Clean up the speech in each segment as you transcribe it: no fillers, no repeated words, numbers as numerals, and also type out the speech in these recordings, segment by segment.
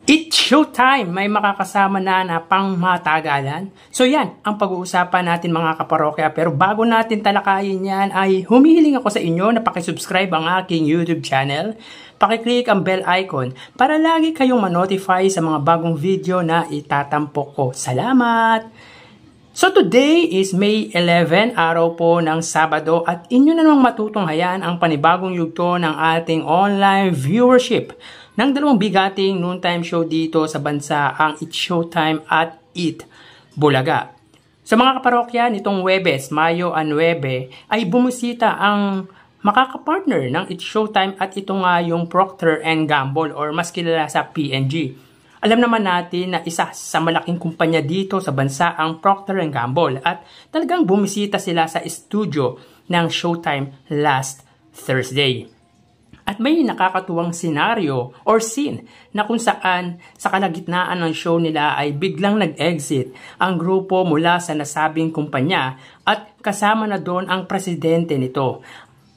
It's showtime! May makakasama na pang matagalan. So yan, ang pag-uusapan natin mga kaparokya. Pero bago natin talakayin yan ay humihiling ako sa inyo na pakisubscribe ang aking YouTube channel. Pakiclick ang bell icon para lagi kayong ma-notify sa mga bagong video na itatampok ko. Salamat! So today is May 11, araw po ng Sabado at inyo na namang matutunghayan ang panibagong yugto ng ating online viewership ng dalawang bigating noontime show dito sa bansa, ang It's Showtime at Eat Bulaga. Sa mga kaparokya, nitong Huwebes, Mayo 9, ay bumisita ang makakapartner ng It's Showtime at ito nga yung Procter & Gamble or mas kilala sa P&G. Alam naman natin na isa sa malaking kumpanya dito sa bansa ang Procter & Gamble at talagang bumisita sila sa studio ng Showtime last Thursday. At may nakakatuwang senaryo or scene na kung saan sa kalagitnaan ng show nila ay biglang nag-exit ang grupo mula sa nasabing kumpanya at kasama na doon ang presidente nito.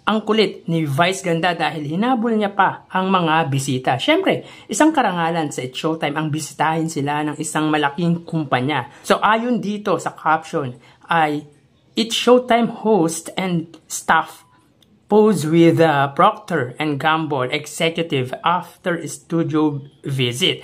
Ang kulit ni Vice Ganda dahil hinabol niya pa ang mga bisita. Siyempre, isang karangalan sa It's Showtime ang bisitahin sila ng isang malaking kumpanya. So ayon dito sa caption ay It's Showtime host and staff pose with Procter & Gamble executive after studio visit.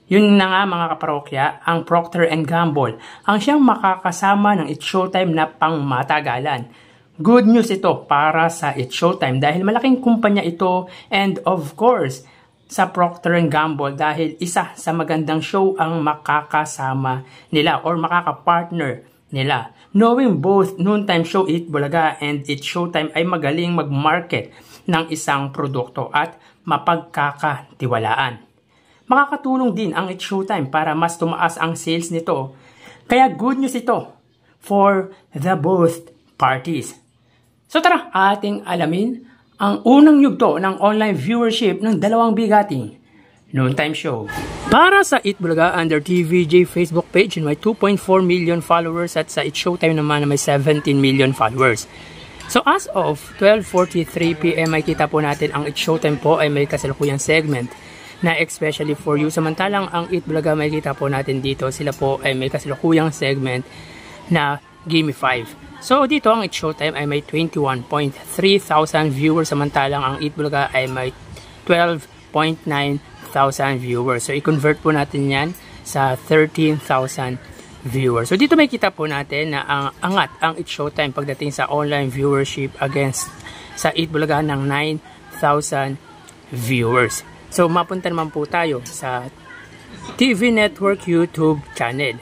Yun na nga mga kaparokya, ang Procter & Gamble ang siyang makakasama ng It's Showtime na pangmatagalan. Good news ito para sa It's Showtime dahil malaking kumpanya ito and of course sa Procter & Gamble dahil isa sa magandang show ang makakasama nila or makakapartner nila. Knowing both Noontime Show Eat Bulaga and It's Showtime ay magaling mag-market ng isang produkto at mapagkakatiwalaan. Makakatulong din ang It's Showtime para mas tumaas ang sales nito. Kaya good news ito for the both parties. So tara, ating alamin ang unang yugto ng online viewership ng dalawang bigating Noontime Show. Para sa Eat Bulaga under TVJ Facebook page may 2.4 million followers at sa It's Showtime naman may 17 million followers. So as of 12:43 PM ay kita po natin ang It's Showtime po ay may kasalukuyang segment na especially for you. Samantalang ang Eat Bulaga may kita po natin dito sila po ay may kasalukuyang segment na Gimme 5. So dito ang It's Showtime ay may 21.3 thousand viewers samantalang ang Eat Bulaga ay may 12.9 thousand viewers. So i-convert po natin yan sa 13,000 viewers. So dito may kita po natin na ang angat ang It's Showtime pagdating sa online viewership against sa Eat Bulaga ng 9,000 viewers. So mapunta naman po tayo sa TV Network YouTube channel.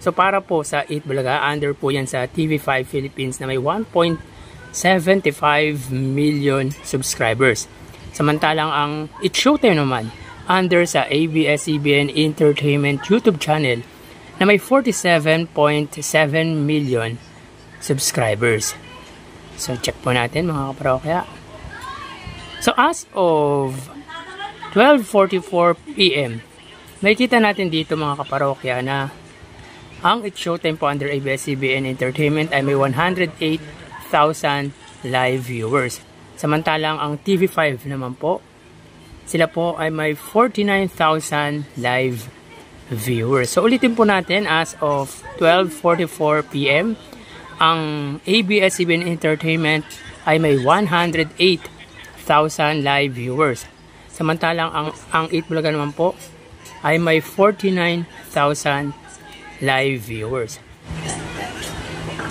So para po sa Eat Bulaga, under po yan sa TV5 Philippines na may 1.75 million subscribers. Samantalang ang It's Showtime naman under sa ABS-CBN Entertainment YouTube channel na may 47.7 million subscribers. So check po natin mga kaparokya. So as of 12:44 PM, makikita natin dito mga kaparokya na ang It's Showtime po under ABS-CBN Entertainment ay may 108,000 live viewers. Samantalang ang TV5 naman po, sila po ay may 49,000 live viewers. So ulitin po natin as of 12:44 PM, ang ABS-CBN Entertainment ay may 108,000 live viewers. Samantalang ang Eat Bulaga naman po ay may 49,000 live viewers.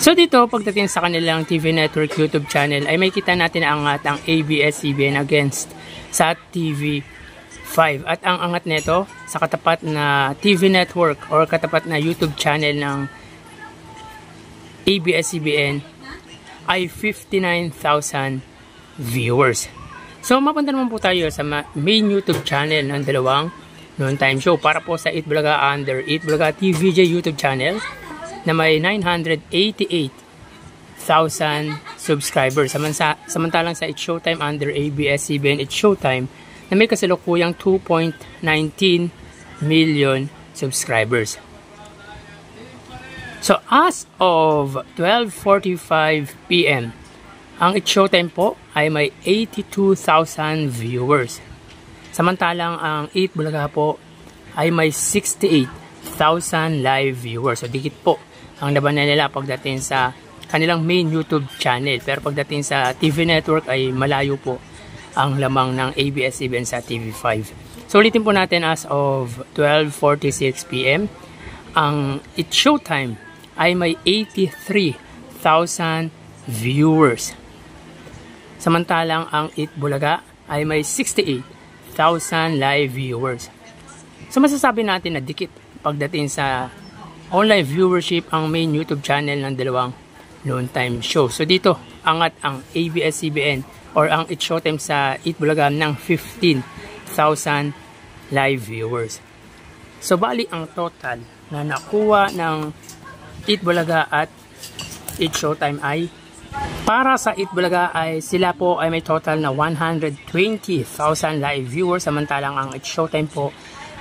So dito pagdating sa kanilang TV Network YouTube channel ay may kita natin ang angat ang ABS-CBN against sa TV5 at ang angat nito sa katapat na TV network or katapat na YouTube channel ng ABS-CBN ay 59,000 viewers. So mapunta naman po tayo sa main YouTube channel ng dalawang Noontime Show para po sa Eat Bulaga under Eat Bulaga TVJ YouTube channel na may 988,000 subscribers. Samantalang sa It's Showtime under ABS-CBN It's Showtime na may kasalukuyang 2.19 million subscribers. So as of 12:45 PM, ang It's Showtime po ay may 82,000 viewers. Samantalang ang Eat Bulaga po ay may 68,000 live viewers. So dikit po ang laban nila pagdating sa kanilang main YouTube channel. Pero pagdating sa TV network ay malayo po ang lamang ng ABS-CBN sa TV5. So ulitin po natin, as of 12:46 PM, ang It's Showtime ay may 83,000 viewers. Samantalang ang Eat Bulaga ay may 68,000 live viewers. So masasabi natin na dikit pagdating sa online viewership ang main YouTube channel ng dalawang noontime show. So dito, angat ang ABS-CBN or ang It's Showtime sa Eat Bulaga ng 15,000 live viewers. So bali ang total na nakuha ng Eat Bulaga at It's Showtime ay, para sa Eat Bulaga ay sila po ay may total na 120,000 live viewers, samantalang ang It's Showtime po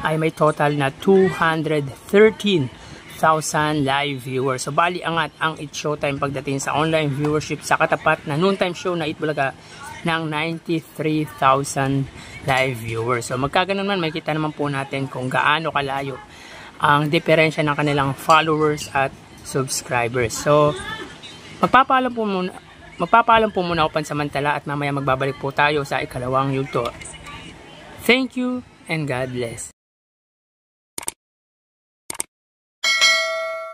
ay may total na 213,000 live viewers. So bali angat ang It's Showtime pagdating sa online viewership sa katapat na noontime show na Eat Bulaga ng 93,000 live viewers. So magkaganon man, makikita naman po natin kung gaano kalayo ang diferensya ng kanilang followers at subscribers. So magpapaalam po muna ako pansamantala at mamaya magbabalik po tayo sa ikalawang yugto. Thank you and God bless.